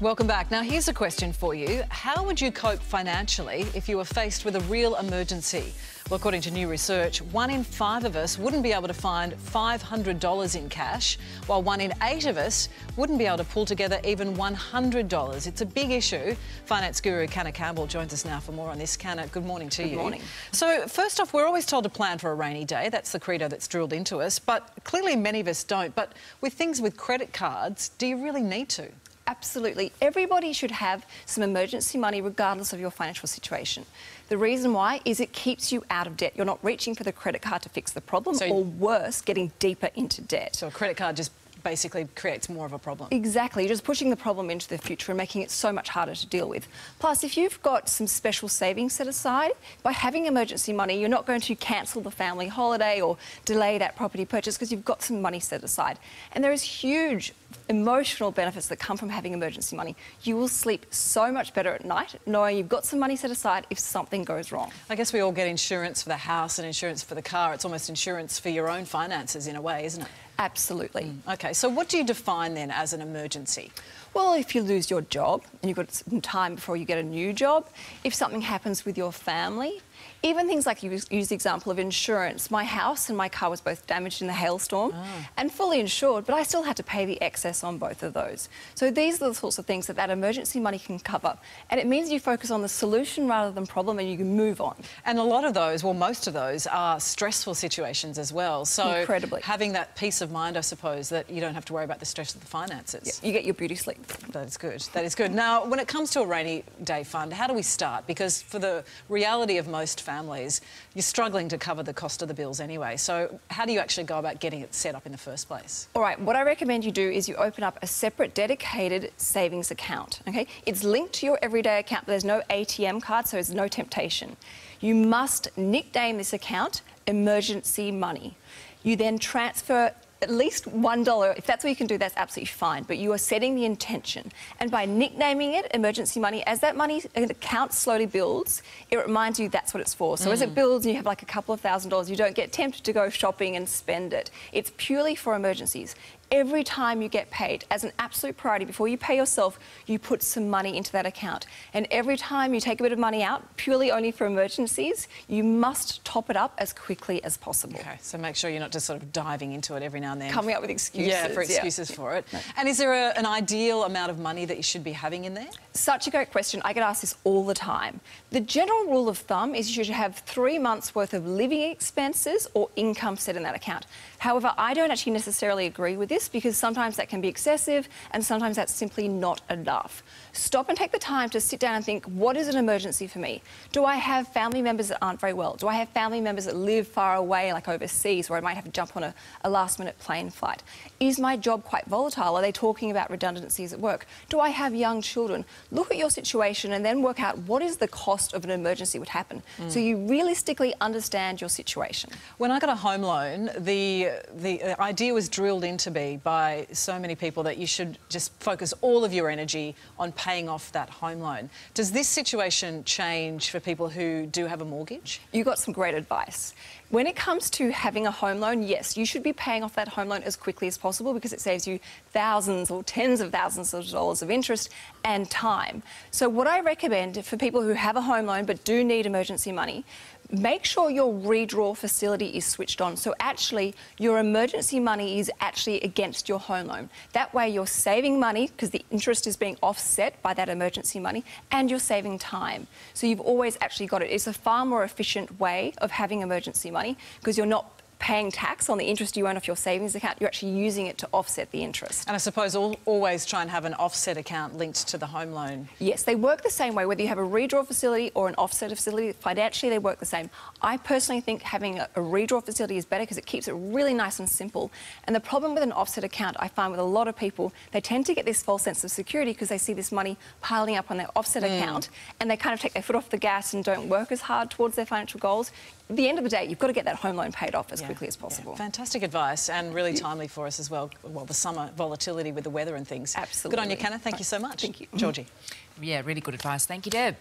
Welcome back. Now, here's a question for you. How would you cope financially if you were faced with a real emergency? Well, according to new research, 1 in 5 of us wouldn't be able to find $500 in cash, while 1 in 8 of us wouldn't be able to pull together even $100. It's a big issue. Finance guru Canna Campbell joins us now for more on this. Canna, good morning to you. Good morning. So, first off, we're always told to plan for a rainy day. That's the credo that's drilled into us, but clearly many of us don't. But with things with credit cards, do you really need to? Absolutely. Everybody should have some emergency money regardless of your financial situation. The reason why is it keeps you out of debt. You're not reaching for the credit card to fix the problem, or worse, getting deeper into debt. So a credit card just basically creates more of a problem. Exactly. You're just pushing the problem into the future and making it so much harder to deal with. Plus, if you've got some special savings set aside, by having emergency money, you're not going to cancel the family holiday or delay that property purchase because you've got some money set aside. And there is huge emotional benefits that come from having emergency money. You will sleep so much better at night knowing you've got some money set aside if something goes wrong. I guess we all get insurance for the house and insurance for the car. It's almost insurance for your own finances in a way, isn't it? Absolutely. OK, so what do you define then as an emergency? Well, if you lose your job and you've got some time before you get a new job, if something happens with your family, even things like you use the example of insurance. My house and my car was both damaged in the hailstorm and fully insured, but I still had to pay the excess on both of those. So these are the sorts of things that emergency money can cover. And it means you focus on the solution rather than problem and you can move on. And a lot of those, well, most of those are stressful situations as well. So incredibly. Having that peace of mind, I suppose, that you don't have to worry about the stress of the finances. Yeah, you get your beauty sleep. That is good. That is good. Now, when it comes to a rainy day fund, how do we start? Because for the reality of most families, you're struggling to cover the cost of the bills anyway. So how do you actually go about getting it set up in the first place? All right, what I recommend you do is you open up a separate dedicated savings account, OK? It's linked to your everyday account, but there's no ATM card, so there's no temptation. You must nickname this account emergency money. You then transfer at least $1. If that's what you can do, that's absolutely fine. But you are setting the intention. And by nicknaming it emergency money, as that money account slowly builds, it reminds you that's what it's for. So as it builds and you have like a couple of $1,000s, you don't get tempted to go shopping and spend it. It's purely for emergencies. Every time you get paid, as an absolute priority, before you pay yourself, you put some money into that account. And every time you take a bit of money out, purely only for emergencies, you must top it up as quickly as possible. OK, so make sure you're not just sort of diving into it every now and then. Coming up with excuses. Yeah, for excuses for it. No. And is there an ideal amount of money that you should be having in there? Such a great question. I get asked this all the time. The general rule of thumb is you should have 3 months' worth of living expenses or income set in that account. However, I don't actually necessarily agree with this because sometimes that can be excessive and sometimes that's simply not enough. Stop and take the time to sit down and think, what is an emergency for me? Do I have family members that aren't very well? Do I have family members that live far away, like overseas, where I might have to jump on a last-minute plane flight? Is my job quite volatile? Are they talking about redundancies at work? Do I have young children? Look at your situation and then work out what is the cost of an emergency would happen. So you realistically understand your situation. When I got a home loan, the idea was drilled into me by so many people that you should just focus all of your energy on paying off that home loan. Does this situation change for people who do have a mortgage? You got some great advice. When it comes to having a home loan, yes, you should be paying off that home loan as quickly as possible because it saves you thousands or tens of thousands of dollars of interest and time. So what I recommend for people who have a home loan but do need emergency money, make sure your redraw facility is switched on. So actually, your emergency money is actually against your home loan. That way you're saving money because the interest is being offset by that emergency money and you're saving time. So you've always actually got it. It's a far more efficient way of having emergency money because you're not paying tax on the interest you earn off your savings account, you're actually using it to offset the interest. And I suppose always try and have an offset account linked to the home loan. Yes, they work the same way, whether you have a redraw facility or an offset facility. Financially, they work the same. I personally think having a redraw facility is better because it keeps it really nice and simple. And the problem with an offset account, I find with a lot of people, they tend to get this false sense of security because they see this money piling up on their offset account and they kind of take their foot off the gas and don't work as hard towards their financial goals. At the end of the day, you've got to get that home loan paid off as quickly as possible. Yeah. Fantastic advice and really timely for us as well. Well, the summer volatility with the weather and things. Absolutely. Good on you, Canna. Thank you so much. Thank you. Georgie. Yeah, really good advice. Thank you, Deb.